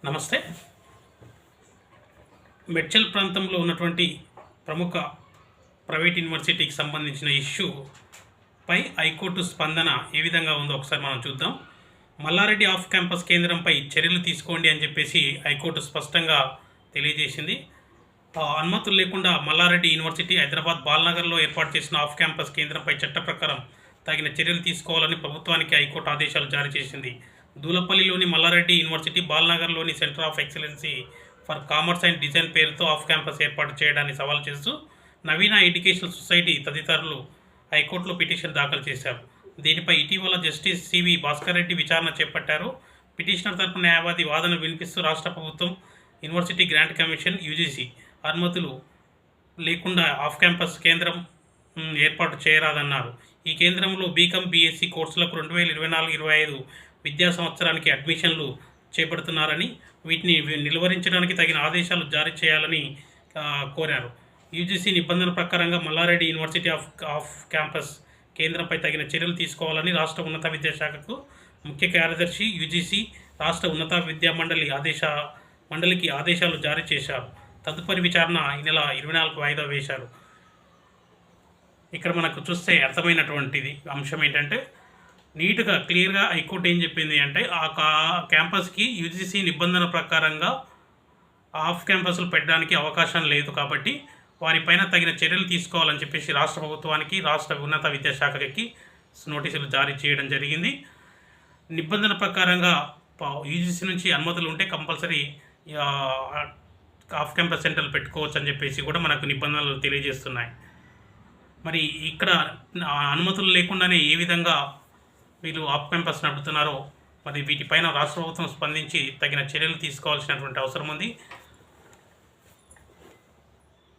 నమస్తే. మెడ్చల్ ప్రాంతంలో ఉన్నటువంటి ప్రముఖ ప్రైవేట్ యూనివర్సిటీకి సంబంధించిన ఇష్యూపై హైకోర్టు స్పందన ఏ విధంగా ఉందో ఒకసారి మనం చూద్దాం. మల్లారెడ్డి ఆఫ్ క్యాంపస్ కేంద్రంపై చర్యలు తీసుకోండి అని చెప్పేసి హైకోర్టు స్పష్టంగా తెలియజేసింది. అనుమతులు లేకుండా మల్లారెడ్డి యూనివర్సిటీ హైదరాబాద్ బాల్నగర్లో ఏర్పాటు చేసిన ఆఫ్ క్యాంపస్ కేంద్రంపై చట్ట ప్రకారం తగిన చర్యలు తీసుకోవాలని ప్రభుత్వానికి హైకోర్టు ఆదేశాలు జారీ చేసింది. దూలపల్లిలోని మల్లారెడ్డి యూనివర్సిటీ, బాల్నగర్లోని centre of excellency for commerce and design పేరుతో ఆఫ్ క్యాంపస్ ఏర్పాటు చేయడాన్ని సవాల్ చేస్తూ నవీన ఎడ్యుకేషనల్ సొసైటీ తదితరులు హైకోర్టులో పిటిషన్ దాఖలు చేశారు. దీనిపై ఇటీవల జస్టిస్ సివి భాస్కర్ రెడ్డి విచారణ చేపట్టారు. పిటిషనర్ తరపు న్యాయవాది వాదన వినిపిస్తూ రాష్ట్ర ప్రభుత్వం, యూనివర్సిటీ గ్రాంట్ కమిషన్, యూజీసీ అనుమతులు లేకుండా ఆఫ్ క్యాంపస్ కేంద్రం ఏర్పాటు చేయరాదన్నారు. ఈ కేంద్రంలో బీకామ్, బీఎస్సీ కోర్సులకు 2024-25 విద్యా సంవత్సరానికి అడ్మిషన్లు చేపడుతున్నారని, వీటిని నిలువరించడానికి తగిన ఆదేశాలు జారీ చేయాలని కోరారు. యూజీసీ నిబంధనల ప్రకారంగా మల్లారెడ్డి యూనివర్సిటీ ఆఫ్ క్యాంపస్ కేంద్రంపై తగిన చర్యలు తీసుకోవాలని రాష్ట్ర ఉన్నత విద్యాశాఖకు ముఖ్య కార్యదర్శి, యూజీసీ రాష్ట్ర ఉన్నత విద్యా మండలికి ఆదేశాలు జారీ చేశారు. తదుపరి విచారణ ఈ నెల 24 వాయిదా వేశారు. ఇక్కడ మనకు చూస్తే అర్థమైనటువంటిది అంశం ఏంటంటే, నీట్గా క్లియర్గా హైకోర్టు ఏం చెప్పింది అంటే, ఆ క్యాంపస్కి యూజీసీ నిబంధన ప్రకారంగా ఆఫ్ క్యాంపస్లు పెట్టడానికి అవకాశం లేదు కాబట్టి వారిపైన తగిన చర్యలు తీసుకోవాలని చెప్పేసి రాష్ట్ర ప్రభుత్వానికి, రాష్ట్ర ఉన్నత విద్యాశాఖకి నోటీసులు జారీ చేయడం జరిగింది. నిబంధన ప్రకారంగా యూజీసీ నుంచి అనుమతులు ఉంటే కంపల్సరీ ఆఫ్ క్యాంపస్ సెంటర్లు పెట్టుకోవచ్చు అని చెప్పేసి కూడా మనకు నిబంధనలు తెలియజేస్తున్నాయి. మరి ఇక్కడ అనుమతులు లేకుండానే ఏ విధంగా వీళ్ళు ఆఫ్ క్యాంపస్ నడుపుతున్నారో మరి వీటిపైన రాష్ట్ర ప్రభుత్వం స్పందించి తగిన చర్యలు తీసుకోవాల్సినటువంటి అవసరం ఉంది.